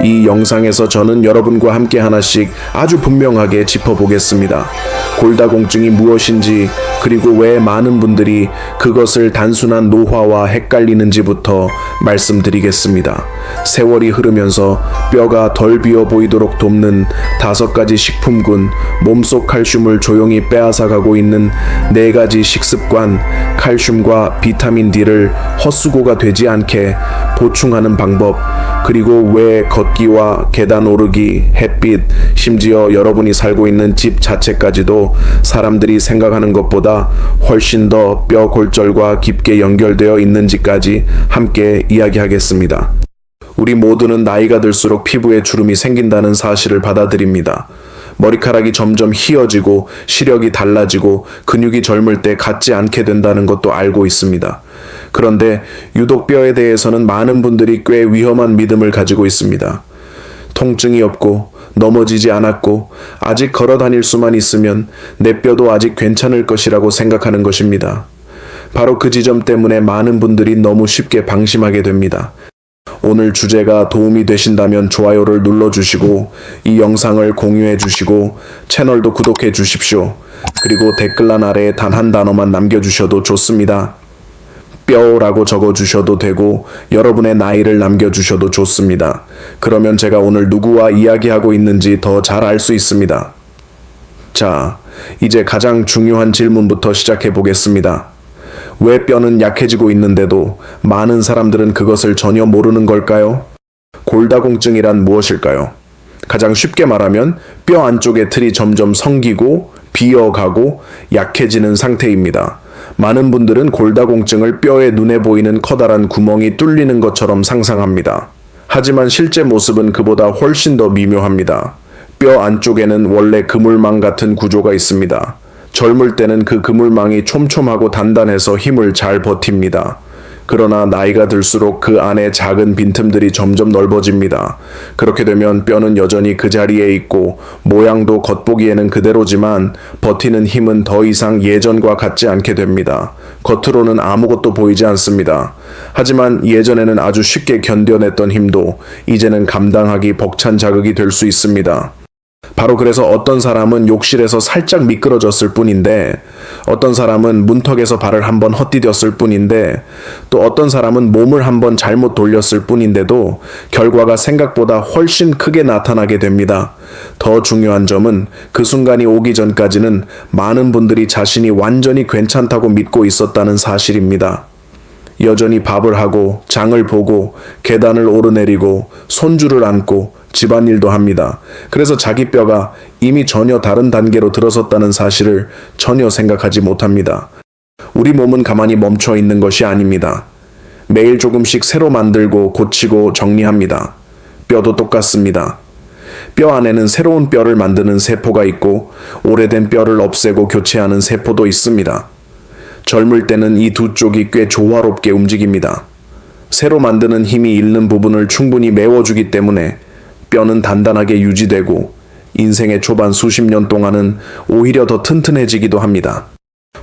이 영상에서 저는 여러분과 함께 하나씩 아주 분명하게 짚어보겠습니다. 골다공증이 무엇인지, 그리고 왜 많은 분들이 그것을 단순한 노화와 헷갈리는지부터 말씀드리겠습니다. 세월이 흐르면서 뼈가 덜 비어 보이도록 돕는 5가지 식품군, 몸속 칼슘을 조용히 빼앗아가고 있는 4가지 식습관, 칼슘과 비타민 D를 헛수고가 되지 않게 보충하는 방법, 그리고 왜 걷기와 계단 오르기, 햇빛, 심지어 여러분이 살고 있는 집 자체까지도 사람들이 생각하는 것보다 훨씬 더 뼈 골절과 깊게 연결되어 있는지까지 함께 이야기하겠습니다. 우리 모두는 나이가 들수록 피부에 주름이 생긴다는 사실을 받아들입니다. 머리카락이 점점 희어지고 시력이 달라지고 근육이 젊을 때 같지 않게 된다는 것도 알고 있습니다. 그런데 유독 뼈에 대해서는 많은 분들이 꽤 위험한 믿음을 가지고 있습니다. 통증이 없고 넘어지지 않았고 아직 걸어 다닐 수만 있으면 내 뼈도 아직 괜찮을 것이라고 생각하는 것입니다. 바로 그 지점 때문에 많은 분들이 너무 쉽게 방심하게 됩니다. 오늘 주제가 도움이 되신다면 좋아요를 눌러주시고 이 영상을 공유해 주시고 채널도 구독해 주십시오. 그리고 댓글란 아래에 단 한 단어만 남겨주셔도 좋습니다. 뼈라고 적어주셔도 되고 여러분의 나이를 남겨주셔도 좋습니다. 그러면 제가 오늘 누구와 이야기하고 있는지 더 잘 알 수 있습니다. 자, 이제 가장 중요한 질문부터 시작해 보겠습니다. 왜 뼈는 약해지고 있는데도 많은 사람들은 그것을 전혀 모르는 걸까요? 골다공증이란 무엇일까요? 가장 쉽게 말하면 뼈 안쪽의 틀이 점점 성기고 비어가고 약해지는 상태입니다. 많은 분들은 골다공증을 뼈에 눈에 보이는 커다란 구멍이 뚫리는 것처럼 상상합니다. 하지만 실제 모습은 그보다 훨씬 더 미묘합니다. 뼈 안쪽에는 원래 그물망 같은 구조가 있습니다. 젊을 때는 그 그물망이 촘촘하고 단단해서 힘을 잘 버팁니다. 그러나 나이가 들수록 그 안에 작은 빈틈들이 점점 넓어집니다. 그렇게 되면 뼈는 여전히 그 자리에 있고 모양도 겉보기에는 그대로지만 버티는 힘은 더 이상 예전과 같지 않게 됩니다. 겉으로는 아무것도 보이지 않습니다. 하지만 예전에는 아주 쉽게 견뎌냈던 힘도 이제는 감당하기 벅찬 자극이 될 수 있습니다. 바로 그래서 어떤 사람은 욕실에서 살짝 미끄러졌을 뿐인데, 어떤 사람은 문턱에서 발을 한번 헛디뎠을 뿐인데, 또 어떤 사람은 몸을 한번 잘못 돌렸을 뿐인데도 결과가 생각보다 훨씬 크게 나타나게 됩니다. 더 중요한 점은 그 순간이 오기 전까지는 많은 분들이 자신이 완전히 괜찮다고 믿고 있었다는 사실입니다. 여전히 밥을 하고 장을 보고 계단을 오르내리고 손주를 안고 집안일도 합니다. 그래서 자기 뼈가 이미 전혀 다른 단계로 들어섰다는 사실을 전혀 생각하지 못합니다. 우리 몸은 가만히 멈춰 있는 것이 아닙니다. 매일 조금씩 새로 만들고 고치고 정리합니다. 뼈도 똑같습니다. 뼈 안에는 새로운 뼈를 만드는 세포가 있고 오래된 뼈를 없애고 교체하는 세포도 있습니다. 젊을 때는 이 두 쪽이 꽤 조화롭게 움직입니다. 새로 만드는 힘이 잃는 부분을 충분히 메워주기 때문에 뼈는 단단하게 유지되고 인생의 초반 수십 년 동안은 오히려 더 튼튼해지기도 합니다.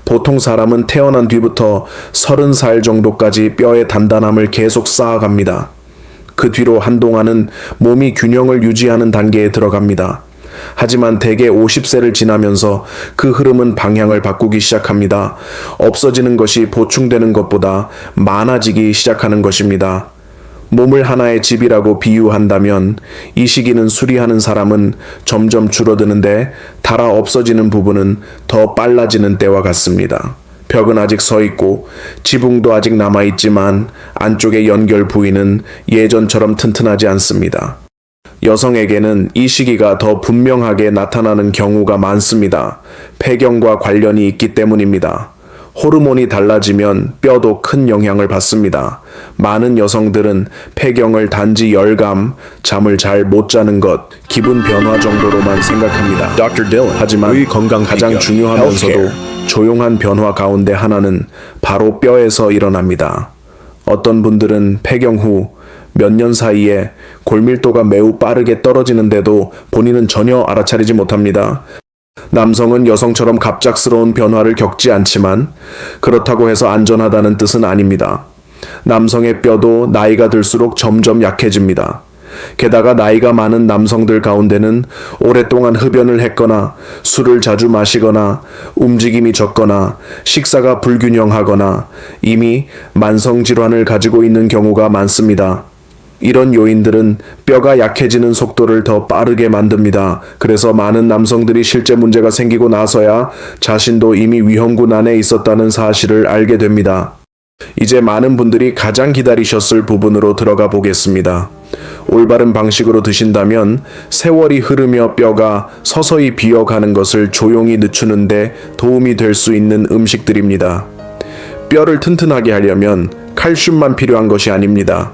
보통 사람은 태어난 뒤부터 30살 정도까지 뼈의 단단함을 계속 쌓아갑니다. 그 뒤로 한동안은 몸이 균형을 유지하는 단계에 들어갑니다. 하지만 대개 50세를 지나면서 그 흐름은 방향을 바꾸기 시작합니다. 없어지는 것이 보충되는 것보다 많아지기 시작하는 것입니다. 몸을 하나의 집이라고 비유한다면 이 시기는 수리하는 사람은 점점 줄어드는데 닳아 없어지는 부분은 더 빨라지는 때와 같습니다. 벽은 아직 서 있고 지붕도 아직 남아있지만 안쪽의 연결 부위는 예전처럼 튼튼하지 않습니다. 여성에게는 이 시기가 더 분명하게 나타나는 경우가 많습니다. 폐경과 관련이 있기 때문입니다. 호르몬이 달라지면 뼈도 큰 영향을 받습니다. 많은 여성들은 폐경을 단지 열감, 잠을 잘 못 자는 것, 기분 변화 정도로만 생각합니다. 하지만 가장 중요하면서도 조용한 변화 가운데 하나는 바로 뼈에서 일어납니다. 어떤 분들은 폐경 후 몇 년 사이에 골밀도가 매우 빠르게 떨어지는데도 본인은 전혀 알아차리지 못합니다. 남성은 여성처럼 갑작스러운 변화를 겪지 않지만 그렇다고 해서 안전하다는 뜻은 아닙니다. 남성의 뼈도 나이가 들수록 점점 약해집니다. 게다가 나이가 많은 남성들 가운데는 오랫동안 흡연을 했거나 술을 자주 마시거나 움직임이 적거나 식사가 불균형하거나 이미 만성질환을 가지고 있는 경우가 많습니다. 이런 요인들은 뼈가 약해지는 속도를 더 빠르게 만듭니다. 그래서 많은 남성들이 실제 문제가 생기고 나서야 자신도 이미 위험군 안에 있었다는 사실을 알게 됩니다. 이제 많은 분들이 가장 기다리셨을 부분으로 들어가 보겠습니다. 올바른 방식으로 드신다면 세월이 흐르며 뼈가 서서히 비어가는 것을 조용히 늦추는데 도움이 될 수 있는 음식들입니다. 뼈를 튼튼하게 하려면 칼슘만 필요한 것이 아닙니다.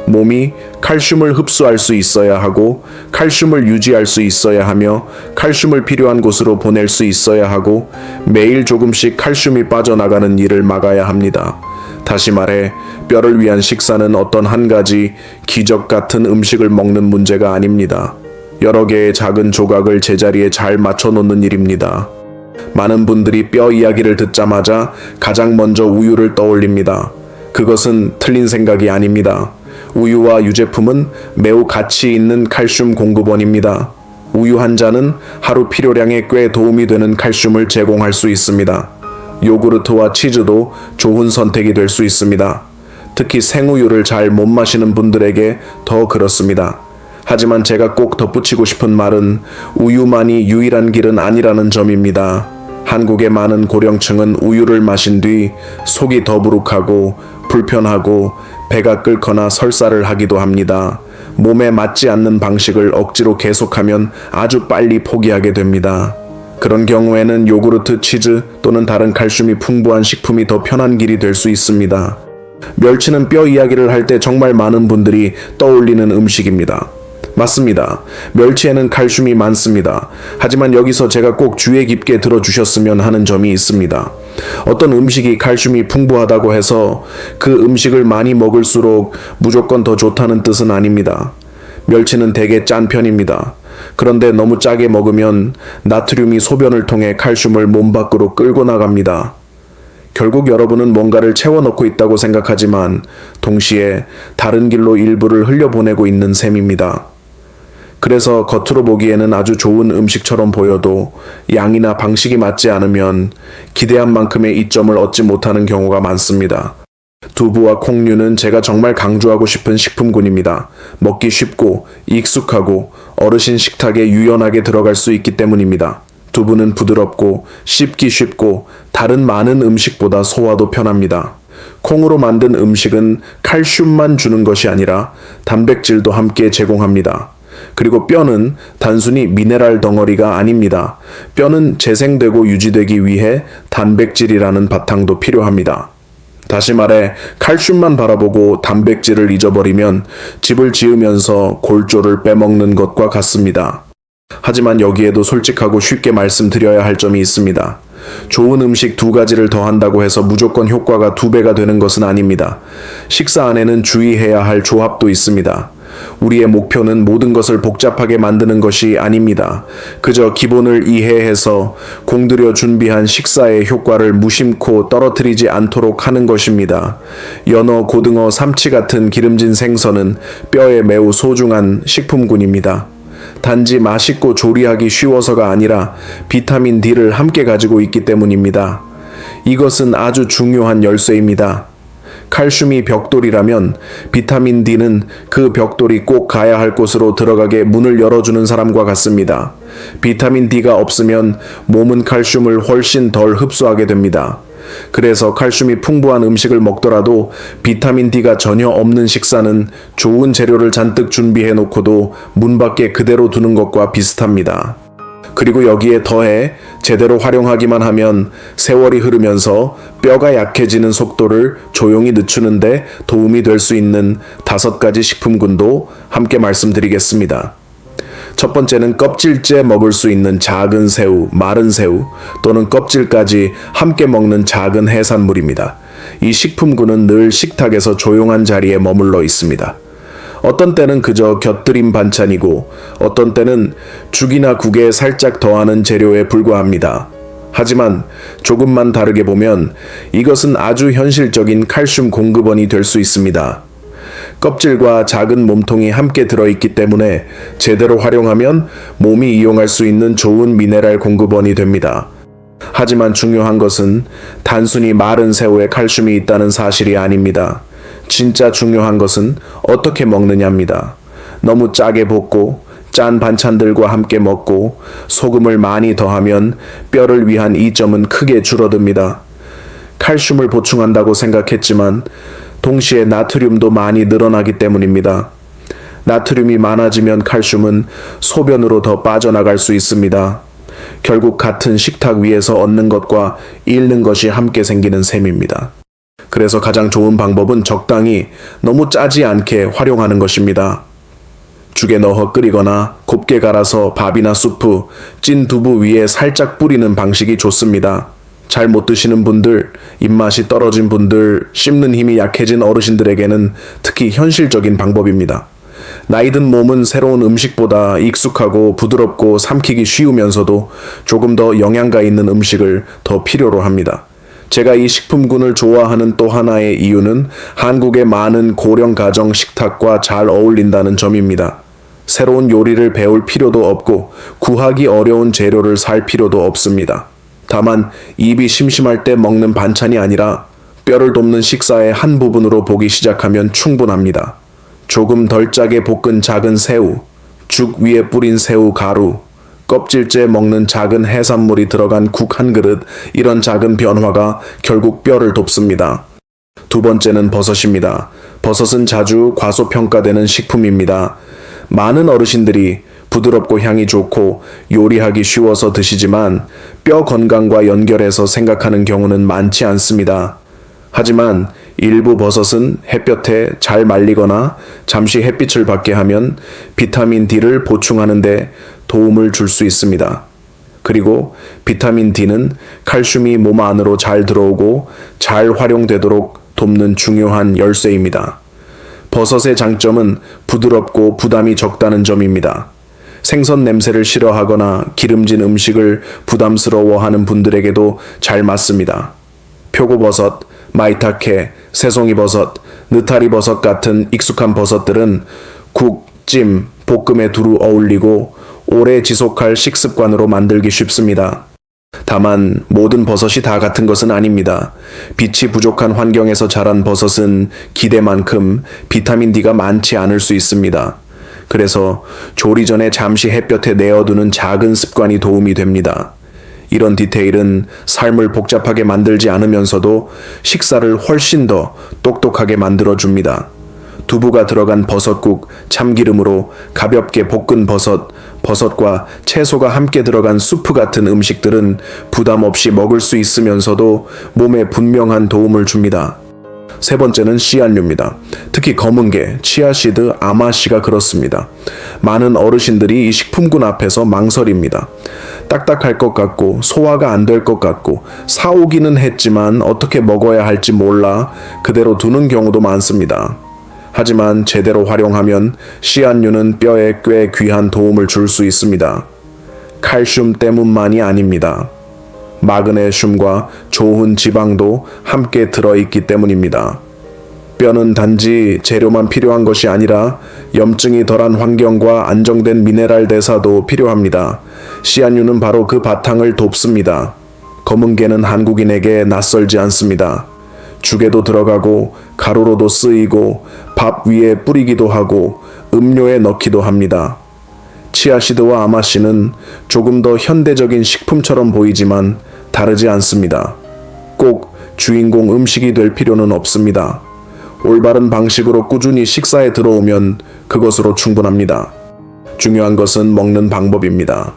몸이 칼슘을 흡수할 수 있어야 하고 칼슘을 유지할 수 있어야 하며 칼슘을 필요한 곳으로 보낼 수 있어야 하고 매일 조금씩 칼슘이 빠져나가는 일을 막아야 합니다. 다시 말해 뼈를 위한 식사는 어떤 한 가지 기적 같은 음식을 먹는 문제가 아닙니다. 여러 개의 작은 조각을 제자리에 잘 맞춰 놓는 일입니다. 많은 분들이 뼈 이야기를 듣자마자 가장 먼저 우유를 떠올립니다. 그것은 틀린 생각이 아닙니다. 우유와 유제품은 매우 가치 있는 칼슘 공급원입니다. 우유 한 잔은 하루 필요량에 꽤 도움이 되는 칼슘을 제공할 수 있습니다. 요구르트와 치즈도 좋은 선택이 될 수 있습니다. 특히 생우유를 잘 못 마시는 분들에게 더 그렇습니다. 하지만 제가 꼭 덧붙이고 싶은 말은 우유만이 유일한 길은 아니라는 점입니다. 한국의 많은 고령층은 우유를 마신 뒤 속이 더부룩하고 불편하고 배가 끓거나 설사를 하기도 합니다. 몸에 맞지 않는 방식을 억지로 계속하면 아주 빨리 포기하게 됩니다. 그런 경우에는 요구르트, 치즈 또는 다른 칼슘이 풍부한 식품이 더 편한 길이 될 수 있습니다. 멸치는 뼈 이야기를 할 때 정말 많은 분들이 떠올리는 음식입니다. 맞습니다. 멸치에는 칼슘이 많습니다. 하지만 여기서 제가 꼭 주의 깊게 들어주셨으면 하는 점이 있습니다. 어떤 음식이 칼슘이 풍부하다고 해서 그 음식을 많이 먹을수록 무조건 더 좋다는 뜻은 아닙니다. 멸치는 되게 짠 편입니다. 그런데 너무 짜게 먹으면 나트륨이 소변을 통해 칼슘을 몸 밖으로 끌고 나갑니다. 결국 여러분은 뭔가를 채워넣고 있다고 생각하지만 동시에 다른 길로 일부를 흘려보내고 있는 셈입니다. 그래서 겉으로 보기에는 아주 좋은 음식처럼 보여도 양이나 방식이 맞지 않으면 기대한 만큼의 이점을 얻지 못하는 경우가 많습니다. 두부와 콩류는 제가 정말 강조하고 싶은 식품군입니다. 먹기 쉽고 익숙하고 어르신 식탁에 유연하게 들어갈 수 있기 때문입니다. 두부는 부드럽고 씹기 쉽고 다른 많은 음식보다 소화도 편합니다. 콩으로 만든 음식은 칼슘만 주는 것이 아니라 단백질도 함께 제공합니다. 그리고 뼈는 단순히 미네랄 덩어리가 아닙니다. 뼈는 재생되고 유지되기 위해 단백질이라는 바탕도 필요합니다. 다시 말해 칼슘만 바라보고 단백질을 잊어버리면 집을 지으면서 골조를 빼먹는 것과 같습니다. 하지만 여기에도 솔직하고 쉽게 말씀드려야 할 점이 있습니다. 좋은 음식 2가지를 더한다고 해서 무조건 효과가 2배가 되는 것은 아닙니다. 식사 안에는 주의해야 할 조합도 있습니다. 우리의 목표는 모든 것을 복잡하게 만드는 것이 아닙니다. 그저 기본을 이해해서 공들여 준비한 식사의 효과를 무심코 떨어뜨리지 않도록 하는 것입니다. 연어, 고등어, 삼치 같은 기름진 생선은 뼈에 매우 소중한 식품군입니다. 단지 맛있고 조리하기 쉬워서가 아니라 비타민 D를 함께 가지고 있기 때문입니다. 이것은 아주 중요한 열쇠입니다. 칼슘이 벽돌이라면 비타민 D는 그 벽돌이 꼭 가야 할 곳으로 들어가게 문을 열어주는 사람과 같습니다. 비타민 D가 없으면 몸은 칼슘을 훨씬 덜 흡수하게 됩니다. 그래서 칼슘이 풍부한 음식을 먹더라도 비타민 D가 전혀 없는 식사는 좋은 재료를 잔뜩 준비해 놓고도 문 밖에 그대로 두는 것과 비슷합니다. 그리고 여기에 더해 제대로 활용하기만 하면 세월이 흐르면서 뼈가 약해지는 속도를 조용히 늦추는데 도움이 될 수 있는 5가지 식품군도 함께 말씀드리겠습니다. 첫 번째는 껍질째 먹을 수 있는 작은 새우, 마른 새우 또는 껍질까지 함께 먹는 작은 해산물입니다. 이 식품군은 늘 식탁에서 조용한 자리에 머물러 있습니다. 어떤 때는 그저 곁들임 반찬이고 어떤 때는 죽이나 국에 살짝 더하는 재료에 불과합니다. 하지만 조금만 다르게 보면 이것은 아주 현실적인 칼슘 공급원이 될 수 있습니다. 껍질과 작은 몸통이 함께 들어있기 때문에 제대로 활용하면 몸이 이용할 수 있는 좋은 미네랄 공급원이 됩니다. 하지만 중요한 것은 단순히 마른 새우에 칼슘이 있다는 사실이 아닙니다. 진짜 중요한 것은 어떻게 먹느냐입니다. 너무 짜게 볶고 짠 반찬들과 함께 먹고 소금을 많이 더하면 뼈를 위한 이점은 크게 줄어듭니다. 칼슘을 보충한다고 생각했지만 동시에 나트륨도 많이 늘어나기 때문입니다. 나트륨이 많아지면 칼슘은 소변으로 더 빠져나갈 수 있습니다. 결국 같은 식탁 위에서 얻는 것과 잃는 것이 함께 생기는 셈입니다. 그래서 가장 좋은 방법은 적당히 너무 짜지 않게 활용하는 것입니다. 죽에 넣어 끓이거나 곱게 갈아서 밥이나 수프, 찐 두부 위에 살짝 뿌리는 방식이 좋습니다. 잘 못 드시는 분들, 입맛이 떨어진 분들, 씹는 힘이 약해진 어르신들에게는 특히 현실적인 방법입니다. 나이든 몸은 새로운 음식보다 익숙하고 부드럽고 삼키기 쉬우면서도 조금 더 영양가 있는 음식을 더 필요로 합니다. 제가 이 식품군을 좋아하는 또 하나의 이유는 한국의 많은 고령 가정 식탁과 잘 어울린다는 점입니다. 새로운 요리를 배울 필요도 없고 구하기 어려운 재료를 살 필요도 없습니다. 다만 입이 심심할 때 먹는 반찬이 아니라 뼈를 돕는 식사의 한 부분으로 보기 시작하면 충분합니다. 조금 덜 짜게 볶은 작은 새우, 죽 위에 뿌린 새우 가루, 껍질째 먹는 작은 해산물이 들어간 국 한 그릇, 이런 작은 변화가 결국 뼈를 돕습니다. 두 번째는 버섯입니다. 버섯은 자주 과소평가되는 식품입니다. 많은 어르신들이 부드럽고 향이 좋고 요리하기 쉬워서 드시지만 뼈 건강과 연결해서 생각하는 경우는 많지 않습니다. 하지만 일부 버섯은 햇볕에 잘 말리거나 잠시 햇빛을 받게 하면 비타민 D를 보충하는 데 도움을 줄 수 있습니다. 그리고 비타민 D는 칼슘이 몸 안으로 잘 들어오고 잘 활용되도록 돕는 중요한 열쇠입니다. 버섯의 장점은 부드럽고 부담이 적다는 점입니다. 생선 냄새를 싫어하거나 기름진 음식을 부담스러워하는 분들에게도 잘 맞습니다. 표고버섯, 마이타케, 새송이버섯, 느타리버섯 같은 익숙한 버섯들은 국, 찜, 볶음에 두루 어울리고 오래 지속할 식습관으로 만들기 쉽습니다. 다만 모든 버섯이 다 같은 것은 아닙니다. 빛이 부족한 환경에서 자란 버섯은 기대만큼 비타민 D가 많지 않을 수 있습니다. 그래서 조리 전에 잠시 햇볕에 내어두는 작은 습관이 도움이 됩니다. 이런 디테일은 삶을 복잡하게 만들지 않으면서도 식사를 훨씬 더 똑똑하게 만들어줍니다. 두부가 들어간 버섯국, 참기름으로 가볍게 볶은 버섯과 채소가 함께 들어간 수프 같은 음식들은 부담 없이 먹을 수 있으면서도 몸에 분명한 도움을 줍니다. 세 번째는 씨앗류입니다. 특히 검은게, 치아씨드, 아마씨가 그렇습니다. 많은 어르신들이 이 식품군 앞에서 망설입니다. 딱딱할 것 같고 소화가 안 될 것 같고 사오기는 했지만 어떻게 먹어야 할지 몰라 그대로 두는 경우도 많습니다. 하지만 제대로 활용하면 씨앗류는 뼈에 꽤 귀한 도움을 줄 수 있습니다. 칼슘 때문만이 아닙니다. 마그네슘과 좋은 지방도 함께 들어있기 때문입니다. 뼈는 단지 재료만 필요한 것이 아니라 염증이 덜한 환경과 안정된 미네랄 대사도 필요합니다. 씨앗류는 바로 그 바탕을 돕습니다. 검은게는 한국인에게 낯설지 않습니다. 죽에도 들어가고 가루로도 쓰이고 밥 위에 뿌리기도 하고 음료에 넣기도 합니다. 치아씨드와 아마씨는 조금 더 현대적인 식품처럼 보이지만 다르지 않습니다. 꼭 주인공 음식이 될 필요는 없습니다. 올바른 방식으로 꾸준히 식사에 들어오면 그것으로 충분합니다. 중요한 것은 먹는 방법입니다.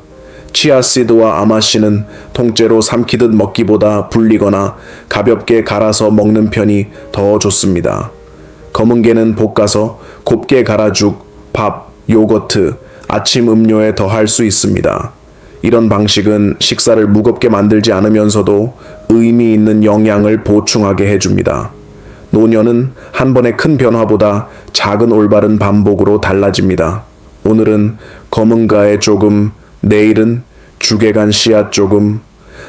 치아씨드와 아마씨는 통째로 삼키듯 먹기보다 불리거나 가볍게 갈아서 먹는 편이 더 좋습니다. 검은게는 볶아서 곱게 갈아죽, 밥, 요거트, 아침 음료에 더할 수 있습니다. 이런 방식은 식사를 무겁게 만들지 않으면서도 의미 있는 영양을 보충하게 해줍니다. 노년은 한 번의 큰 변화보다 작은 올바른 반복으로 달라집니다. 오늘은 검은가에 조금, 내일은 죽에 간 씨앗 조금,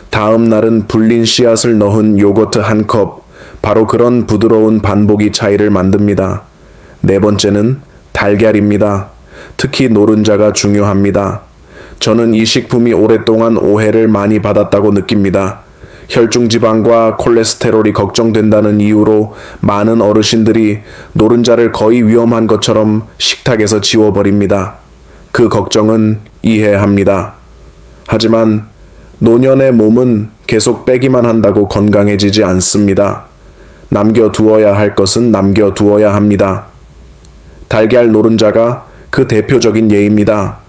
다음 날은 불린 씨앗을 넣은 요거트 한 컵, 바로 그런 부드러운 반복이 차이를 만듭니다. 네 번째는 달걀입니다. 특히 노른자가 중요합니다. 저는 이 식품이 오랫동안 오해를 많이 받았다고 느낍니다. 혈중지방과 콜레스테롤이 걱정된다는 이유로 많은 어르신들이 노른자를 거의 위험한 것처럼 식탁에서 지워버립니다. 그 걱정은 이해합니다. 하지만 노년의 몸은 계속 빼기만 한다고 건강해지지 않습니다. 남겨두어야 할 것은 남겨두어야 합니다. 달걀 노른자가 그 대표적인 예입니다.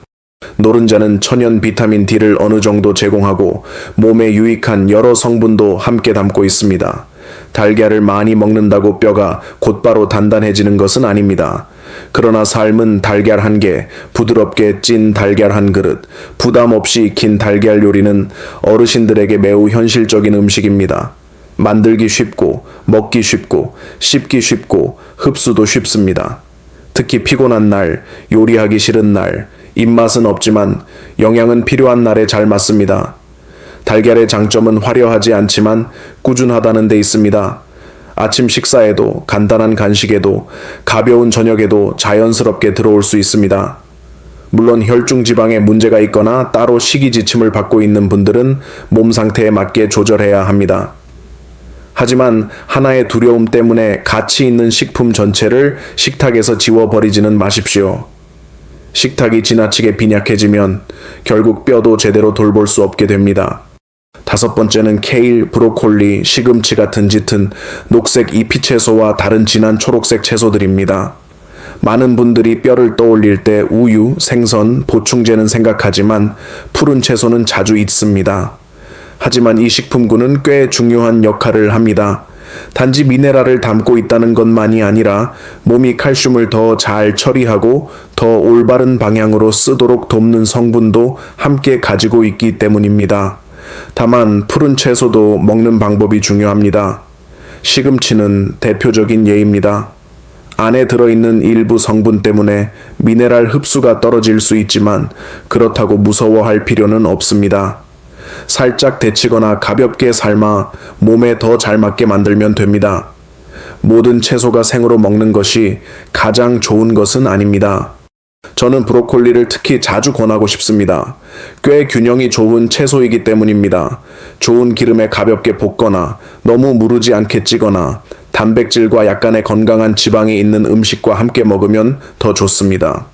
노른자는 천연 비타민 D를 어느 정도 제공하고 몸에 유익한 여러 성분도 함께 담고 있습니다. 달걀을 많이 먹는다고 뼈가 곧바로 단단해지는 것은 아닙니다. 그러나 삶은 달걀 한 개, 부드럽게 찐 달걀 한 그릇, 부담 없이 익힌 달걀 요리는 어르신들에게 매우 현실적인 음식입니다. 만들기 쉽고, 먹기 쉽고, 씹기 쉽고, 흡수도 쉽습니다. 특히 피곤한 날, 요리하기 싫은 날, 입맛은 없지만 영양은 필요한 날에 잘 맞습니다. 달걀의 장점은 화려하지 않지만 꾸준하다는 데 있습니다. 아침 식사에도, 간단한 간식에도, 가벼운 저녁에도 자연스럽게 들어올 수 있습니다. 물론 혈중지방에 문제가 있거나 따로 식이지침을 받고 있는 분들은 몸 상태에 맞게 조절해야 합니다. 하지만 하나의 두려움 때문에 가치 있는 식품 전체를 식탁에서 지워버리지는 마십시오. 식탁이 지나치게 빈약해지면 결국 뼈도 제대로 돌볼 수 없게 됩니다. 다섯 번째는 케일, 브로콜리, 시금치 같은 짙은 녹색 잎이 채소와 다른 진한 초록색 채소들입니다. 많은 분들이 뼈를 떠올릴 때 우유, 생선, 보충제는 생각하지만 푸른 채소는 자주 잊습니다. 하지만 이 식품군은 꽤 중요한 역할을 합니다. 단지 미네랄을 담고 있다는 것만이 아니라 몸이 칼슘을 더 잘 처리하고 더 올바른 방향으로 쓰도록 돕는 성분도 함께 가지고 있기 때문입니다. 다만 푸른 채소도 먹는 방법이 중요합니다. 시금치는 대표적인 예입니다. 안에 들어있는 일부 성분 때문에 미네랄 흡수가 떨어질 수 있지만 그렇다고 무서워할 필요는 없습니다. 살짝 데치거나 가볍게 삶아 몸에 더 잘 맞게 만들면 됩니다. 모든 채소가 생으로 먹는 것이 가장 좋은 것은 아닙니다. 저는 브로콜리를 특히 자주 권하고 싶습니다. 꽤 균형이 좋은 채소이기 때문입니다. 좋은 기름에 가볍게 볶거나 너무 무르지 않게 찌거나 단백질과 약간의 건강한 지방이 있는 음식과 함께 먹으면 더 좋습니다.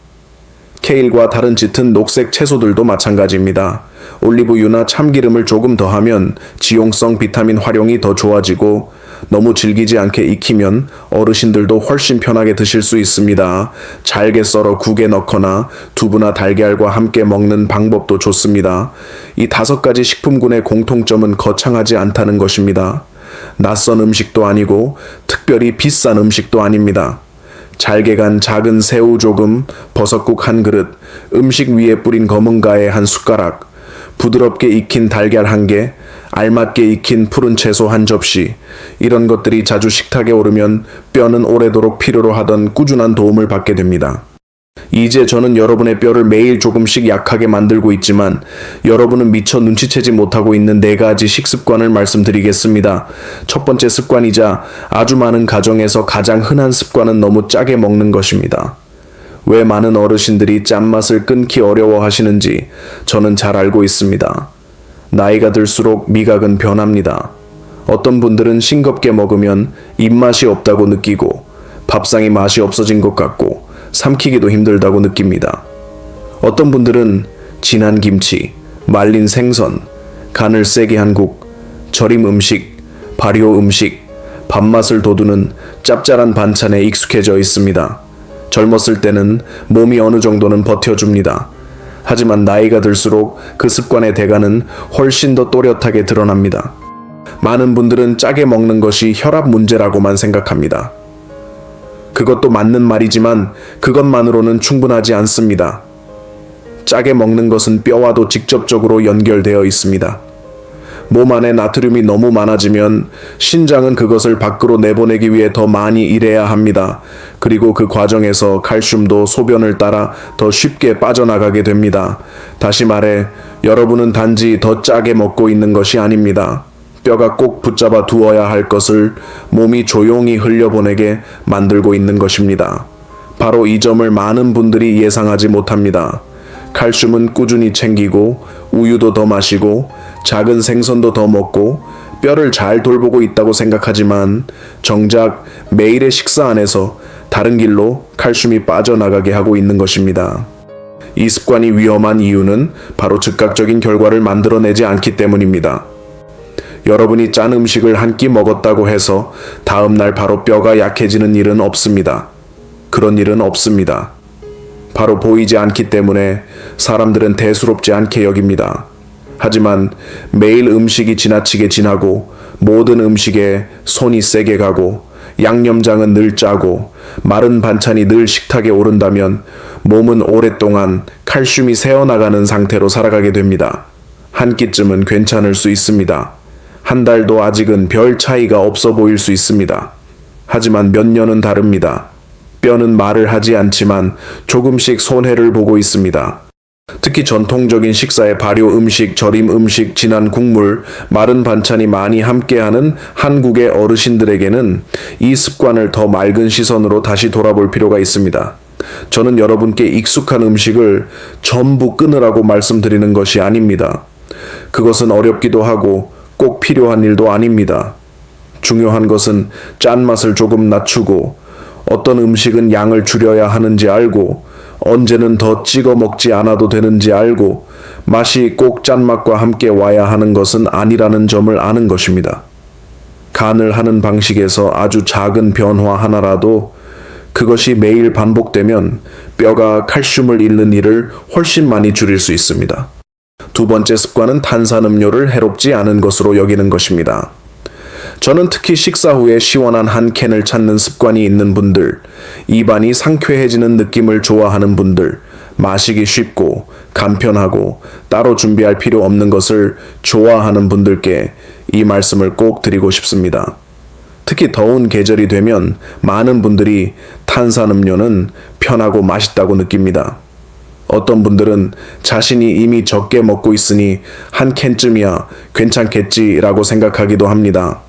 케일과 다른 짙은 녹색 채소들도 마찬가지입니다. 올리브유나 참기름을 조금 더하면 지용성 비타민 활용이 더 좋아지고 너무 질기지 않게 익히면 어르신들도 훨씬 편하게 드실 수 있습니다. 잘게 썰어 국에 넣거나 두부나 달걀과 함께 먹는 방법도 좋습니다. 이 5가지 식품군의 공통점은 거창하지 않다는 것입니다. 낯선 음식도 아니고 특별히 비싼 음식도 아닙니다. 잘게 간 작은 새우 조금, 버섯국 한 그릇, 음식 위에 뿌린 검은가에 한 숟가락, 부드럽게 익힌 달걀 한 개, 알맞게 익힌 푸른 채소 한 접시, 이런 것들이 자주 식탁에 오르면 뼈는 오래도록 필요로 하던 꾸준한 도움을 받게 됩니다. 이제 저는 여러분의 뼈를 매일 조금씩 약하게 만들고 있지만 여러분은 미처 눈치채지 못하고 있는 4가지 식습관을 말씀드리겠습니다. 첫 번째 습관이자 아주 많은 가정에서 가장 흔한 습관은 너무 짜게 먹는 것입니다. 왜 많은 어르신들이 짠맛을 끊기 어려워하시는지 저는 잘 알고 있습니다. 나이가 들수록 미각은 변합니다. 어떤 분들은 싱겁게 먹으면 입맛이 없다고 느끼고 밥상이 맛이 없어진 것 같고 삼키기도 힘들다고 느낍니다. 어떤 분들은 진한 김치, 말린 생선, 간을 세게 한 국, 절임 음식, 발효 음식, 밥맛을 돋우는 짭짤한 반찬에 익숙해져 있습니다. 젊었을 때는 몸이 어느 정도는 버텨줍니다. 하지만 나이가 들수록 그 습관의 대가는 훨씬 더 또렷하게 드러납니다. 많은 분들은 짜게 먹는 것이 혈압 문제라고만 생각합니다. 그것도 맞는 말이지만 그것만으로는 충분하지 않습니다. 짜게 먹는 것은 뼈와도 직접적으로 연결되어 있습니다. 몸 안에 나트륨이 너무 많아지면 신장은 그것을 밖으로 내보내기 위해 더 많이 일해야 합니다. 그리고 그 과정에서 칼슘도 소변을 따라 더 쉽게 빠져나가게 됩니다. 다시 말해, 여러분은 단지 더 짜게 먹고 있는 것이 아닙니다. 뼈가 꼭 붙잡아 두어야 할 것을 몸이 조용히 흘려보내게 만들고 있는 것입니다. 바로 이 점을 많은 분들이 예상하지 못합니다. 칼슘은 꾸준히 챙기고 우유도 더 마시고 작은 생선도 더 먹고 뼈를 잘 돌보고 있다고 생각하지만 정작 매일의 식사 안에서 다른 길로 칼슘이 빠져나가게 하고 있는 것입니다. 이 습관이 위험한 이유는 바로 즉각적인 결과를 만들어내지 않기 때문입니다. 여러분이 짠 음식을 한 끼 먹었다고 해서 다음날 바로 뼈가 약해지는 일은 없습니다. 그런 일은 없습니다. 바로 보이지 않기 때문에 사람들은 대수롭지 않게 여깁니다. 하지만 매일 음식이 지나치게 진하고 모든 음식에 손이 세게 가고 양념장은 늘 짜고 마른 반찬이 늘 식탁에 오른다면 몸은 오랫동안 칼슘이 새어나가는 상태로 살아가게 됩니다. 한 끼쯤은 괜찮을 수 있습니다. 한 달도 아직은 별 차이가 없어 보일 수 있습니다. 하지만 몇 년은 다릅니다. 뼈는 말을 하지 않지만 조금씩 손해를 보고 있습니다. 특히 전통적인 식사의 발효 음식, 절임 음식, 진한 국물, 마른 반찬이 많이 함께하는 한국의 어르신들에게는 이 습관을 더 맑은 시선으로 다시 돌아볼 필요가 있습니다. 저는 여러분께 익숙한 음식을 전부 끊으라고 말씀드리는 것이 아닙니다. 그것은 어렵기도 하고 꼭 필요한 일도 아닙니다. 중요한 것은 짠맛을 조금 낮추고 어떤 음식은 양을 줄여야 하는지 알고 언제는 더 찍어 먹지 않아도 되는지 알고 맛이 꼭 짠맛과 함께 와야 하는 것은 아니라는 점을 아는 것입니다. 간을 하는 방식에서 아주 작은 변화 하나라도 그것이 매일 반복되면 뼈가 칼슘을 잃는 일을 훨씬 많이 줄일 수 있습니다. 두 번째 습관은 탄산음료를 해롭지 않은 것으로 여기는 것입니다. 저는 특히 식사 후에 시원한 한 캔을 찾는 습관이 있는 분들, 입안이 상쾌해지는 느낌을 좋아하는 분들, 마시기 쉽고 간편하고 따로 준비할 필요 없는 것을 좋아하는 분들께 이 말씀을 꼭 드리고 싶습니다. 특히 더운 계절이 되면 많은 분들이 탄산음료는 편하고 맛있다고 느낍니다. 어떤 분들은 자신이 이미 적게 먹고 있으니 한 캔쯤이야 괜찮겠지라고 생각하기도 합니다.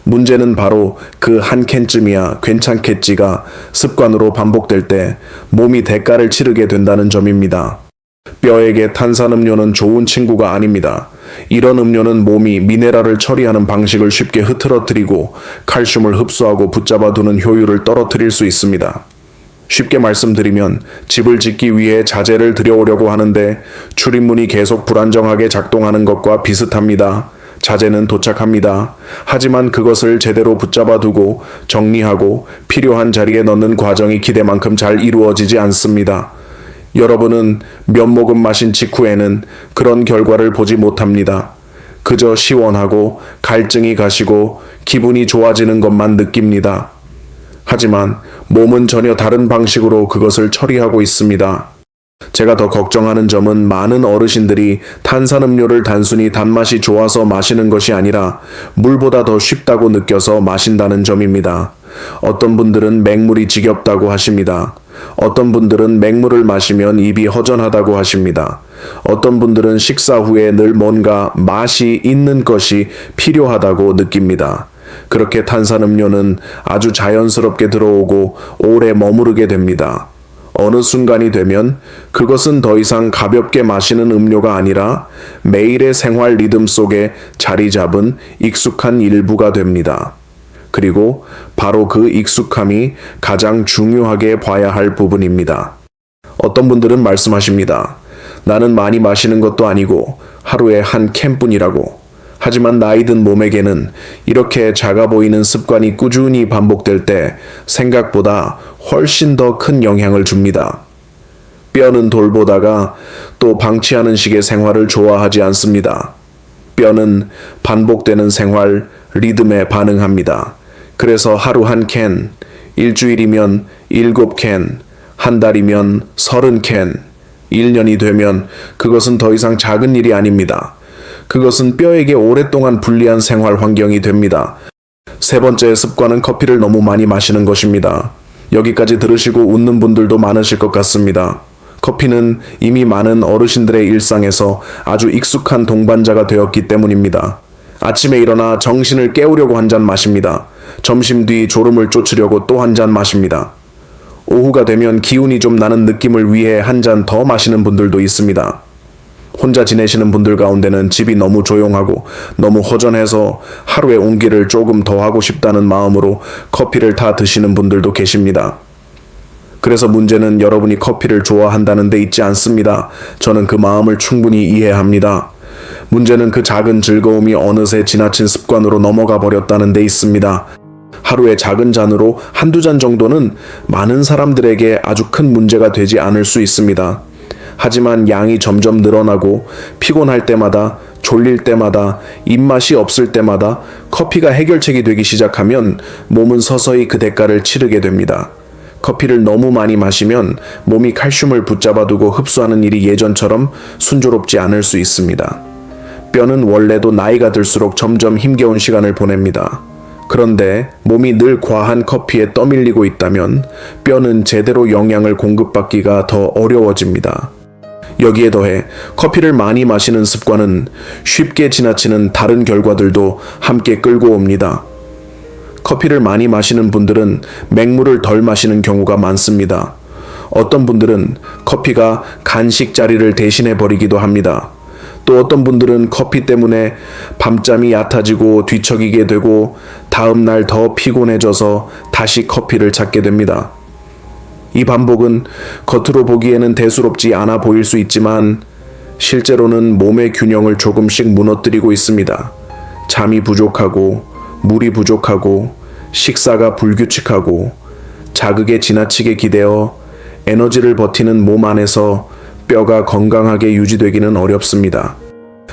문제는 바로 그 한 캔쯤이야 괜찮겠지가 습관으로 반복될 때 몸이 대가를 치르게 된다는 점입니다. 뼈에게 탄산음료는 좋은 친구가 아닙니다. 이런 음료는 몸이 미네랄을 처리하는 방식을 쉽게 흐트러뜨리고 칼슘을 흡수하고 붙잡아두는 효율을 떨어뜨릴 수 있습니다. 쉽게 말씀드리면 집을 짓기 위해 자재를 들여오려고 하는데 출입문이 계속 불안정하게 작동하는 것과 비슷합니다. 자재는 도착합니다. 하지만 그것을 제대로 붙잡아두고 정리하고 필요한 자리에 넣는 과정이 기대만큼 잘 이루어지지 않습니다. 여러분은 몇 모금 마신 직후에는 그런 결과를 보지 못합니다. 그저 시원하고 갈증이 가시고 기분이 좋아지는 것만 느낍니다. 하지만 몸은 전혀 다른 방식으로 그것을 처리하고 있습니다. 제가 더 걱정하는 점은 많은 어르신들이 탄산음료를 단순히 단맛이 좋아서 마시는 것이 아니라 물보다 더 쉽다고 느껴서 마신다는 점입니다. 어떤 분들은 맹물이 지겹다고 하십니다. 어떤 분들은 맹물을 마시면 입이 허전하다고 하십니다. 어떤 분들은 식사 후에 늘 뭔가 맛이 있는 것이 필요하다고 느낍니다. 그렇게 탄산음료는 아주 자연스럽게 들어오고 오래 머무르게 됩니다. 어느 순간이 되면 그것은 더 이상 가볍게 마시는 음료가 아니라 매일의 생활 리듬 속에 자리 잡은 익숙한 일부가 됩니다. 그리고 바로 그 익숙함이 가장 중요하게 봐야 할 부분입니다. 어떤 분들은 말씀하십니다. 나는 많이 마시는 것도 아니고 하루에 한 캔뿐이라고. 하지만 나이든 몸에게는 이렇게 작아 보이는 습관이 꾸준히 반복될 때 생각보다 훨씬 더 큰 영향을 줍니다. 뼈는 돌보다가 또 방치하는 식의 생활을 좋아하지 않습니다. 뼈는 반복되는 생활, 리듬에 반응합니다. 그래서 하루 한 캔, 일주일이면 7캔, 한 달이면 30캔, 1년이 되면 그것은 더 이상 작은 일이 아닙니다. 그것은 뼈에게 오랫동안 불리한 생활 환경이 됩니다. 세 번째 습관은 커피를 너무 많이 마시는 것입니다. 여기까지 들으시고 웃는 분들도 많으실 것 같습니다. 커피는 이미 많은 어르신들의 일상에서 아주 익숙한 동반자가 되었기 때문입니다. 아침에 일어나 정신을 깨우려고 한 잔 마십니다. 점심 뒤 졸음을 쫓으려고 또 한 잔 마십니다. 오후가 되면 기운이 좀 나는 느낌을 위해 한 잔 더 마시는 분들도 있습니다. 혼자 지내시는 분들 가운데는 집이 너무 조용하고 너무 허전해서 하루의 온기를 조금 더 하고 싶다는 마음으로 커피를 타 드시는 분들도 계십니다. 그래서 문제는 여러분이 커피를 좋아한다는 데 있지 않습니다. 저는 그 마음을 충분히 이해합니다. 문제는 그 작은 즐거움이 어느새 지나친 습관으로 넘어가 버렸다는 데 있습니다. 하루에 작은 잔으로 한두 잔 정도는 많은 사람들에게 아주 큰 문제가 되지 않을 수 있습니다. 하지만 양이 점점 늘어나고 피곤할 때마다, 졸릴 때마다, 입맛이 없을 때마다 커피가 해결책이 되기 시작하면 몸은 서서히 그 대가를 치르게 됩니다. 커피를 너무 많이 마시면 몸이 칼슘을 붙잡아두고 흡수하는 일이 예전처럼 순조롭지 않을 수 있습니다. 뼈는 원래도 나이가 들수록 점점 힘겨운 시간을 보냅니다. 그런데 몸이 늘 과한 커피에 떠밀리고 있다면 뼈는 제대로 영양을 공급받기가 더 어려워집니다. 여기에 더해 커피를 많이 마시는 습관은 쉽게 지나치는 다른 결과들도 함께 끌고 옵니다. 커피를 많이 마시는 분들은 맹물을 덜 마시는 경우가 많습니다. 어떤 분들은 커피가 간식 자리를 대신해 버리기도 합니다. 또 어떤 분들은 커피 때문에 밤잠이 얕아지고 뒤척이게 되고 다음날 더 피곤해져서 다시 커피를 찾게 됩니다. 이 반복은 겉으로 보기에는 대수롭지 않아 보일 수 있지만 실제로는 몸의 균형을 조금씩 무너뜨리고 있습니다. 잠이 부족하고 물이 부족하고 식사가 불규칙하고 자극에 지나치게 기대어 에너지를 버티는 몸 안에서 뼈가 건강하게 유지되기는 어렵습니다.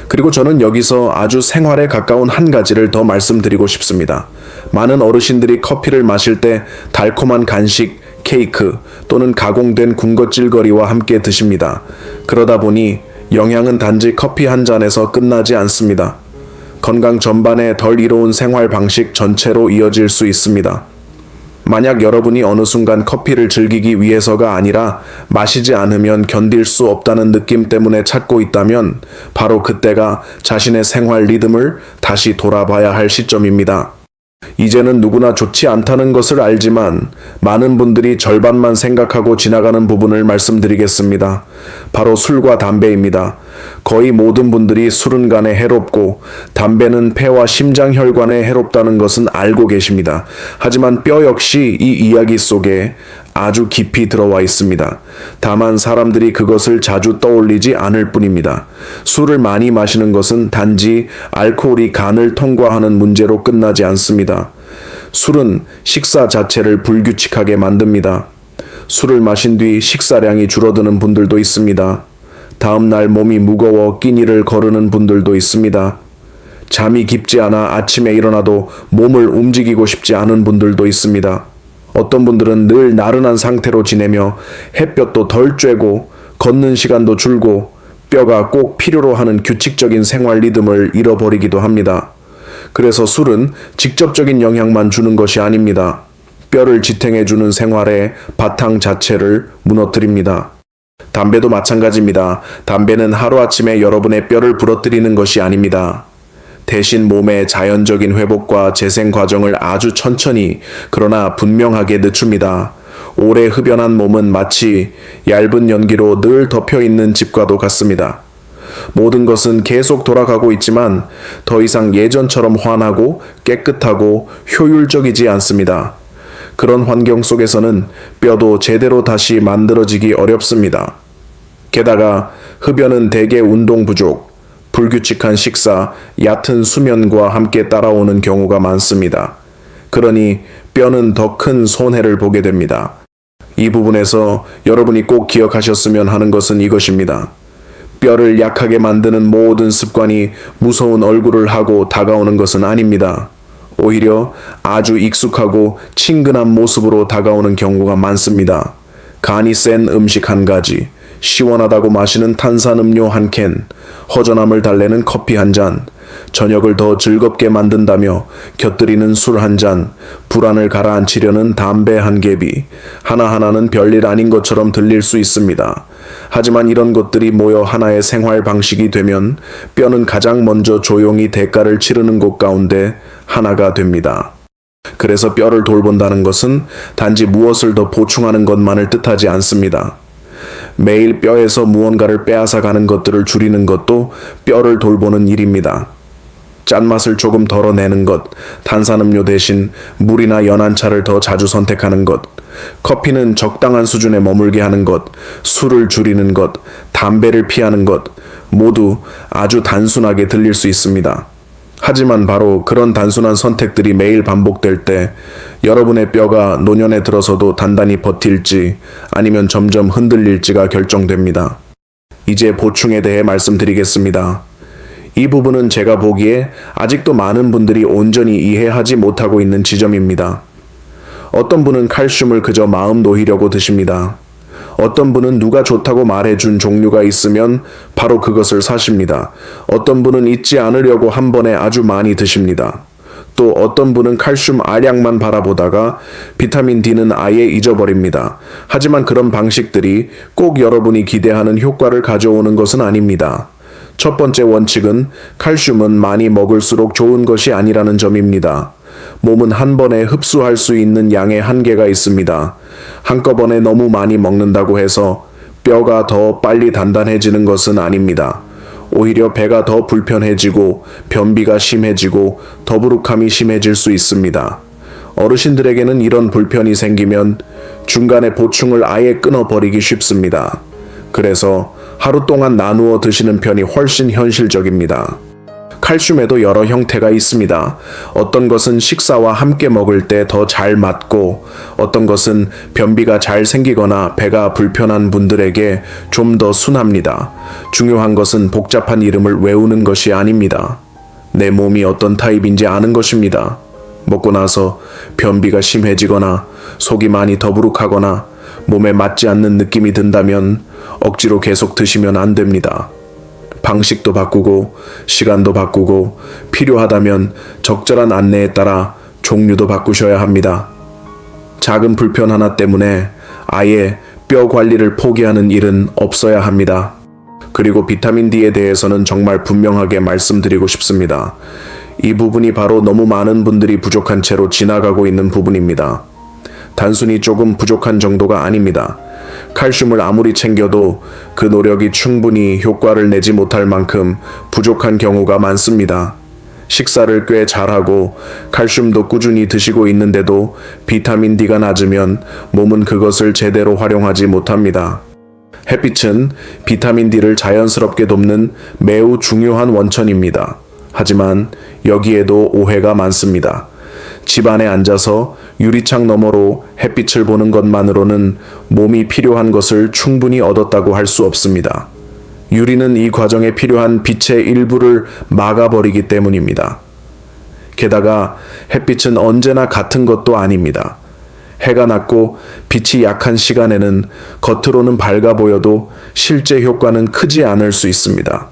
그리고 저는 여기서 아주 생활에 가까운 한 가지를 더 말씀드리고 싶습니다. 많은 어르신들이 커피를 마실 때 달콤한 간식, 케이크 또는 가공된 군것질거리와 함께 드십니다. 그러다 보니 영양은 단지 커피 한 잔에서 끝나지 않습니다. 건강 전반에 덜 이로운 생활 방식 전체로 이어질 수 있습니다. 만약 여러분이 어느 순간 커피를 즐기기 위해서가 아니라 마시지 않으면 견딜 수 없다는 느낌 때문에 찾고 있다면 바로 그때가 자신의 생활 리듬을 다시 돌아봐야 할 시점입니다. 이제는 누구나 좋지 않다는 것을 알지만 많은 분들이 절반만 생각하고 지나가는 부분을 말씀드리겠습니다. 바로 술과 담배입니다. 거의 모든 분들이 술은 간에 해롭고 담배는 폐와 심장혈관에 해롭다는 것은 알고 계십니다. 하지만 뼈 역시 이 이야기 속에 아주 깊이 들어와 있습니다. 다만 사람들이 그것을 자주 떠올리지 않을 뿐입니다. 술을 많이 마시는 것은 단지 알코올이 간을 통과하는 문제로 끝나지 않습니다. 술은 식사 자체를 불규칙하게 만듭니다. 술을 마신 뒤 식사량이 줄어드는 분들도 있습니다. 다음날 몸이 무거워 끼니를 거르는 분들도 있습니다. 잠이 깊지 않아 아침에 일어나도 몸을 움직이고 싶지 않은 분들도 있습니다. 어떤 분들은 늘 나른한 상태로 지내며 햇볕도 덜 쬐고 걷는 시간도 줄고 뼈가 꼭 필요로 하는 규칙적인 생활 리듬을 잃어버리기도 합니다. 그래서 술은 직접적인 영향만 주는 것이 아닙니다. 뼈를 지탱해주는 생활의 바탕 자체를 무너뜨립니다. 담배도 마찬가지입니다. 담배는 하루아침에 여러분의 뼈를 부러뜨리는 것이 아닙니다. 대신 몸의 자연적인 회복과 재생 과정을 아주 천천히 그러나 분명하게 늦춥니다. 오래 흡연한 몸은 마치 얇은 연기로 늘 덮여있는 집과도 같습니다. 모든 것은 계속 돌아가고 있지만 더 이상 예전처럼 환하고 깨끗하고 효율적이지 않습니다. 그런 환경 속에서는 뼈도 제대로 다시 만들어지기 어렵습니다. 게다가 흡연은 대개 운동 부족, 불규칙한 식사, 얕은 수면과 함께 따라오는 경우가 많습니다. 그러니 뼈는 더 큰 손해를 보게 됩니다. 이 부분에서 여러분이 꼭 기억하셨으면 하는 것은 이것입니다. 뼈를 약하게 만드는 모든 습관이 무서운 얼굴을 하고 다가오는 것은 아닙니다. 오히려 아주 익숙하고 친근한 모습으로 다가오는 경우가 많습니다. 간이 센 음식 한 가지, 시원하다고 마시는 탄산음료 한 캔, 허전함을 달래는 커피 한 잔, 저녁을 더 즐겁게 만든다며 곁들이는 술 한 잔, 불안을 가라앉히려는 담배 한 개비, 하나하나는 별일 아닌 것처럼 들릴 수 있습니다. 하지만 이런 것들이 모여 하나의 생활 방식이 되면 뼈는 가장 먼저 조용히 대가를 치르는 곳 가운데 하나가 됩니다. 그래서 뼈를 돌본다는 것은 단지 무엇을 더 보충하는 것만을 뜻하지 않습니다. 매일 뼈에서 무언가를 빼앗아 가는 것들을 줄이는 것도 뼈를 돌보는 일입니다. 짠맛을 조금 덜어내는 것, 탄산음료 대신 물이나 연한 차를 더 자주 선택하는 것, 커피는 적당한 수준에 머물게 하는 것, 술을 줄이는 것, 담배를 피하는 것, 모두 아주 단순하게 들릴 수 있습니다. 하지만 바로 그런 단순한 선택들이 매일 반복될 때 여러분의 뼈가 노년에 들어서도 단단히 버틸지 아니면 점점 흔들릴지가 결정됩니다. 이제 보충에 대해 말씀드리겠습니다. 이 부분은 제가 보기에 아직도 많은 분들이 온전히 이해하지 못하고 있는 지점입니다. 어떤 분은 칼슘을 그저 마음 놓이려고 드십니다. 어떤 분은 누가 좋다고 말해준 종류가 있으면 바로 그것을 사십니다. 어떤 분은 잊지 않으려고 한 번에 아주 많이 드십니다. 또 어떤 분은 칼슘 알약만 바라보다가 비타민 D는 아예 잊어버립니다. 하지만 그런 방식들이 꼭 여러분이 기대하는 효과를 가져오는 것은 아닙니다. 첫 번째 원칙은 칼슘은 많이 먹을수록 좋은 것이 아니라는 점입니다. 몸은 한 번에 흡수할 수 있는 양의 한계가 있습니다. 한꺼번에 너무 많이 먹는다고 해서 뼈가 더 빨리 단단해지는 것은 아닙니다. 오히려 배가 더 불편해지고 변비가 심해지고 더부룩함이 심해질 수 있습니다. 어르신들에게는 이런 불편이 생기면 중간에 보충을 아예 끊어버리기 쉽습니다. 그래서 하루 동안 나누어 드시는 편이 훨씬 현실적입니다. 칼슘에도 여러 형태가 있습니다. 어떤 것은 식사와 함께 먹을 때 더 잘 맞고 어떤 것은 변비가 잘 생기거나 배가 불편한 분들에게 좀 더 순합니다. 중요한 것은 복잡한 이름을 외우는 것이 아닙니다. 내 몸이 어떤 타입인지 아는 것입니다. 먹고 나서 변비가 심해지거나 속이 많이 더부룩하거나 몸에 맞지 않는 느낌이 든다면 억지로 계속 드시면 안 됩니다. 방식도 바꾸고 시간도 바꾸고 필요하다면 적절한 안내에 따라 종류도 바꾸셔야 합니다. 작은 불편 하나 때문에 아예 뼈 관리를 포기하는 일은 없어야 합니다. 그리고 비타민 D에 대해서는 정말 분명하게 말씀드리고 싶습니다. 이 부분이 바로 너무 많은 분들이 부족한 채로 지나가고 있는 부분입니다. 단순히 조금 부족한 정도가 아닙니다. 칼슘을 아무리 챙겨도 그 노력이 충분히 효과를 내지 못할 만큼 부족한 경우가 많습니다. 식사를 꽤 잘하고 칼슘도 꾸준히 드시고 있는데도 비타민 D가 낮으면 몸은 그것을 제대로 활용하지 못합니다. 햇빛은 비타민 D를 자연스럽게 돕는 매우 중요한 원천입니다. 하지만 여기에도 오해가 많습니다. 집안에 앉아서 유리창 너머로 햇빛을 보는 것만으로는 몸이 필요한 것을 충분히 얻었다고 할 수 없습니다. 유리는 이 과정에 필요한 빛의 일부를 막아버리기 때문입니다. 게다가 햇빛은 언제나 같은 것도 아닙니다. 해가 낮고 빛이 약한 시간에는 겉으로는 밝아 보여도 실제 효과는 크지 않을 수 있습니다.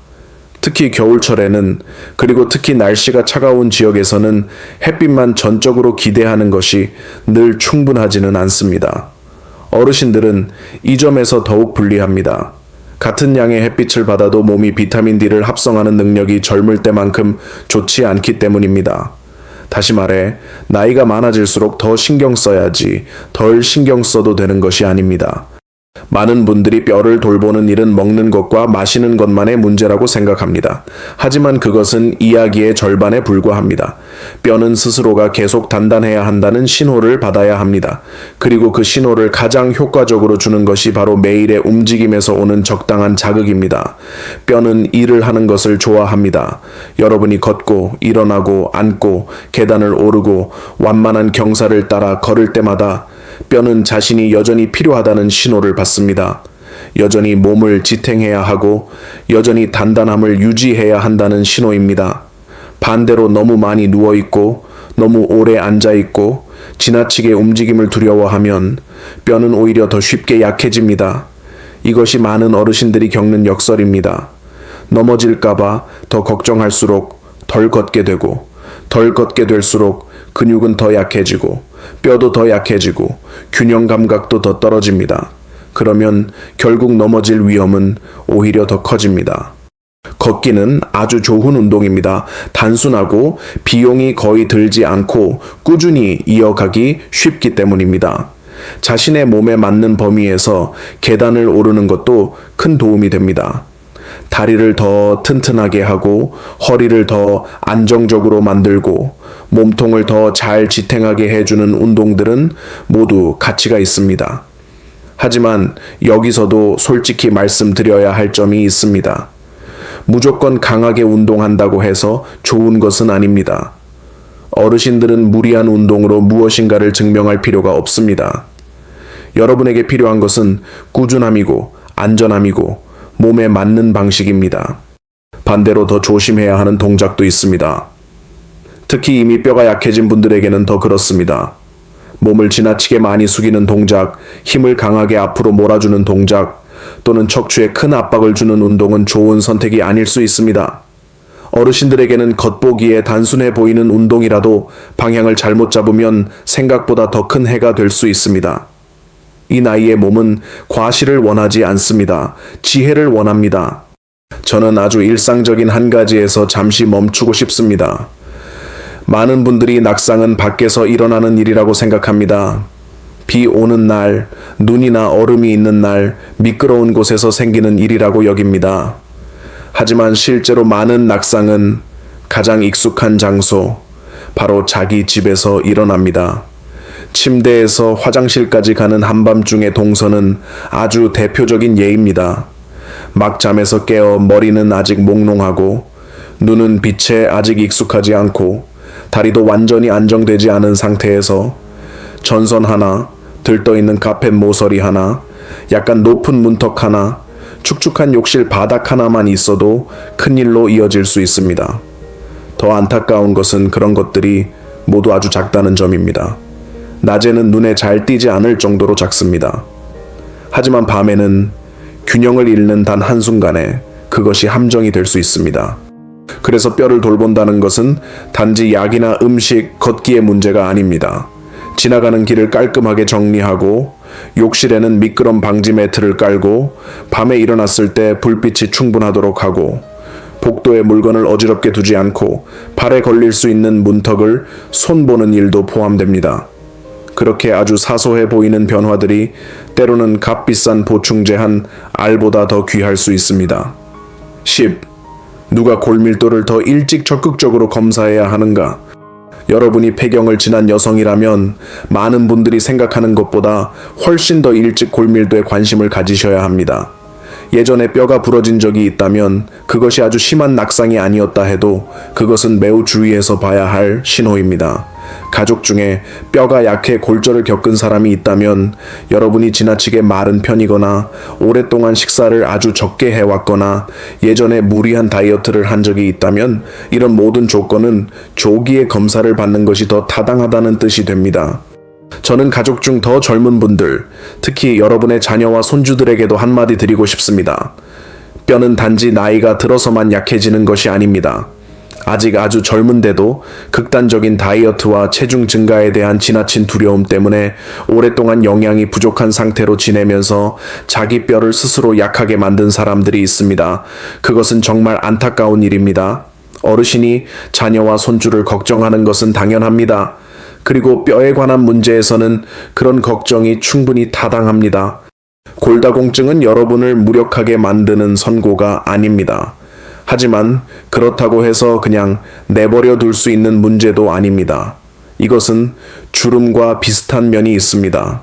특히 겨울철에는 그리고 특히 날씨가 차가운 지역에서는 햇빛만 전적으로 기대하는 것이 늘 충분하지는 않습니다. 어르신들은 이 점에서 더욱 불리합니다. 같은 양의 햇빛을 받아도 몸이 비타민 D를 합성하는 능력이 젊을 때만큼 좋지 않기 때문입니다. 다시 말해 나이가 많아질수록 더 신경 써야지 덜 신경 써도 되는 것이 아닙니다. 많은 분들이 뼈를 돌보는 일은 먹는 것과 마시는 것만의 문제라고 생각합니다. 하지만 그것은 이야기의 절반에 불과합니다. 뼈는 스스로가 계속 단단해야 한다는 신호를 받아야 합니다. 그리고 그 신호를 가장 효과적으로 주는 것이 바로 매일의 움직임에서 오는 적당한 자극입니다. 뼈는 일을 하는 것을 좋아합니다. 여러분이 걷고 일어나고 앉고 계단을 오르고 완만한 경사를 따라 걸을 때마다 뼈는 자신이 여전히 필요하다는 신호를 받습니다. 여전히 몸을 지탱해야 하고 여전히 단단함을 유지해야 한다는 신호입니다. 반대로 너무 많이 누워있고 너무 오래 앉아있고 지나치게 움직임을 두려워하면 뼈는 오히려 더 쉽게 약해집니다. 이것이 많은 어르신들이 겪는 역설입니다. 넘어질까봐 더 걱정할수록 덜 걷게 되고 덜 걷게 될수록 근육은 더 약해지고 뼈도 더 약해지고 균형 감각도 더 떨어집니다. 그러면 결국 넘어질 위험은 오히려 더 커집니다. 걷기는 아주 좋은 운동입니다. 단순하고 비용이 거의 들지 않고 꾸준히 이어가기 쉽기 때문입니다. 자신의 몸에 맞는 범위에서 계단을 오르는 것도 큰 도움이 됩니다. 다리를 더 튼튼하게 하고 허리를 더 안정적으로 만들고 몸통을 더 잘 지탱하게 해주는 운동들은 모두 가치가 있습니다. 하지만 여기서도 솔직히 말씀드려야 할 점이 있습니다. 무조건 강하게 운동한다고 해서 좋은 것은 아닙니다. 어르신들은 무리한 운동으로 무엇인가를 증명할 필요가 없습니다. 여러분에게 필요한 것은 꾸준함이고 안전함이고 몸에 맞는 방식입니다. 반대로 더 조심해야 하는 동작도 있습니다. 특히 이미 뼈가 약해진 분들에게는 더 그렇습니다. 몸을 지나치게 많이 숙이는 동작, 힘을 강하게 앞으로 몰아주는 동작, 또는 척추에 큰 압박을 주는 운동은 좋은 선택이 아닐 수 있습니다. 어르신들에게는 겉보기에 단순해 보이는 운동이라도 방향을 잘못 잡으면 생각보다 더 큰 해가 될 수 있습니다. 이 나이의 몸은 과실을 원하지 않습니다. 지혜를 원합니다. 저는 아주 일상적인 한 가지에서 잠시 멈추고 싶습니다. 많은 분들이 낙상은 밖에서 일어나는 일이라고 생각합니다. 비 오는 날, 눈이나 얼음이 있는 날, 미끄러운 곳에서 생기는 일이라고 여깁니다. 하지만 실제로 많은 낙상은 가장 익숙한 장소, 바로 자기 집에서 일어납니다. 침대에서 화장실까지 가는 한밤중의 동선은 아주 대표적인 예입니다. 막 잠에서 깨어 머리는 아직 몽롱하고, 눈은 빛에 아직 익숙하지 않고, 다리도 완전히 안정되지 않은 상태에서 전선 하나, 들떠있는 카펫 모서리 하나, 약간 높은 문턱 하나, 축축한 욕실 바닥 하나만 있어도 큰일로 이어질 수 있습니다. 더 안타까운 것은 그런 것들이 모두 아주 작다는 점입니다. 낮에는 눈에 잘 띄지 않을 정도로 작습니다. 하지만 밤에는 균형을 잃는 단 한순간에 그것이 함정이 될 수 있습니다. 그래서 뼈를 돌본다는 것은 단지 약이나 음식, 걷기의 문제가 아닙니다. 지나가는 길을 깔끔하게 정리하고 욕실에는 미끄럼 방지 매트를 깔고 밤에 일어났을 때 불빛이 충분하도록 하고 복도에 물건을 어지럽게 두지 않고 발에 걸릴 수 있는 문턱을 손보는 일도 포함됩니다. 그렇게 아주 사소해 보이는 변화들이 때로는 값비싼 보충제 한 알보다 더 귀할 수 있습니다. 10. 누가 골밀도를 더 일찍 적극적으로 검사해야 하는가? 여러분이 폐경을 지난 여성이라면 많은 분들이 생각하는 것보다 훨씬 더 일찍 골밀도에 관심을 가지셔야 합니다. 예전에 뼈가 부러진 적이 있다면 그것이 아주 심한 낙상이 아니었다 해도 그것은 매우 주의해서 봐야 할 신호입니다. 가족 중에 뼈가 약해 골절을 겪은 사람이 있다면 여러분이 지나치게 마른 편이거나 오랫동안 식사를 아주 적게 해왔거나 예전에 무리한 다이어트를 한 적이 있다면 이런 모든 조건은 조기에 검사를 받는 것이 더 타당하다는 뜻이 됩니다. 저는 가족 중 더 젊은 분들, 특히 여러분의 자녀와 손주들에게도 한마디 드리고 싶습니다. 뼈는 단지 나이가 들어서만 약해지는 것이 아닙니다. 아직 아주 젊은데도 극단적인 다이어트와 체중 증가에 대한 지나친 두려움 때문에 오랫동안 영양이 부족한 상태로 지내면서 자기 뼈를 스스로 약하게 만든 사람들이 있습니다. 그것은 정말 안타까운 일입니다. 어르신이 자녀와 손주를 걱정하는 것은 당연합니다. 그리고 뼈에 관한 문제에서는 그런 걱정이 충분히 타당합니다. 골다공증은 여러분을 무력하게 만드는 선고가 아닙니다. 하지만 그렇다고 해서 그냥 내버려 둘 수 있는 문제도 아닙니다. 이것은 주름과 비슷한 면이 있습니다.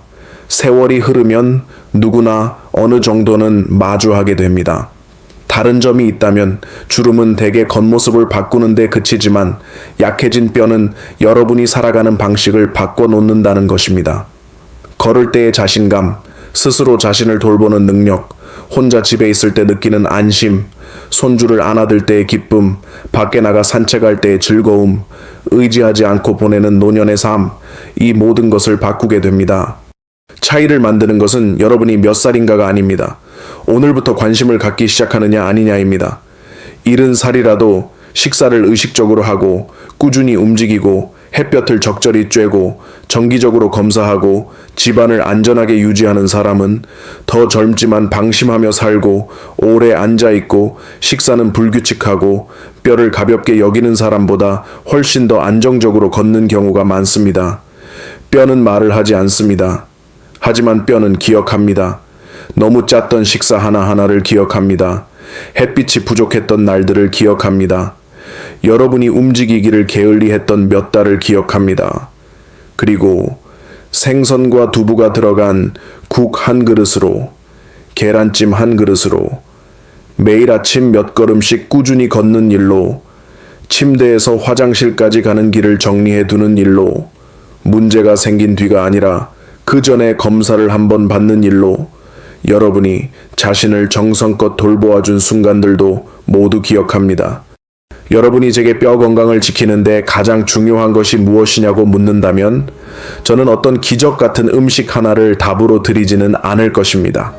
세월이 흐르면 누구나 어느 정도는 마주하게 됩니다. 다른 점이 있다면 주름은 대개 겉모습을 바꾸는 데 그치지만 약해진 뼈는 여러분이 살아가는 방식을 바꿔놓는다는 것입니다. 걸을 때의 자신감, 스스로 자신을 돌보는 능력, 혼자 집에 있을 때 느끼는 안심, 손주를 안아들 때의 기쁨, 밖에 나가 산책할 때의 즐거움, 의지하지 않고 보내는 노년의 삶, 이 모든 것을 바꾸게 됩니다. 차이를 만드는 것은 여러분이 몇 살인가가 아닙니다. 오늘부터 관심을 갖기 시작하느냐 아니냐입니다. 70살이라도 식사를 의식적으로 하고 꾸준히 움직이고 햇볕을 적절히 쬐고 정기적으로 검사하고 집안을 안전하게 유지하는 사람은 더 젊지만 방심하며 살고 오래 앉아있고 식사는 불규칙하고 뼈를 가볍게 여기는 사람보다 훨씬 더 안정적으로 걷는 경우가 많습니다. 뼈는 말을 하지 않습니다. 하지만 뼈는 기억합니다. 너무 짰던 식사 하나하나를 기억합니다. 햇빛이 부족했던 날들을 기억합니다. 여러분이 움직이기를 게을리했던 몇 달을 기억합니다. 그리고 생선과 두부가 들어간 국 한 그릇으로, 계란찜 한 그릇으로, 매일 아침 몇 걸음씩 꾸준히 걷는 일로, 침대에서 화장실까지 가는 길을 정리해 두는 일로, 문제가 생긴 뒤가 아니라 그 전에 검사를 한번 받는 일로 여러분이 자신을 정성껏 돌보아 준 순간들도 모두 기억합니다. 여러분이 제게 뼈 건강을 지키는데 가장 중요한 것이 무엇이냐고 묻는다면 저는 어떤 기적 같은 음식 하나를 답으로 드리지는 않을 것입니다.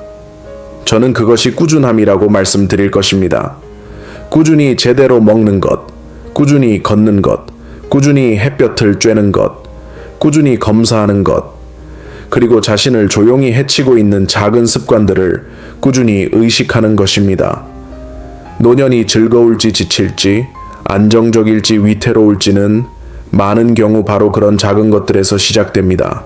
저는 그것이 꾸준함이라고 말씀드릴 것입니다. 꾸준히 제대로 먹는 것, 꾸준히 걷는 것, 꾸준히 햇볕을 쬐는 것, 꾸준히 검사하는 것, 그리고 자신을 조용히 해치고 있는 작은 습관들을 꾸준히 의식하는 것입니다. 노년이 즐거울지 지칠지, 안정적일지 위태로울지는 많은 경우 바로 그런 작은 것들에서 시작됩니다.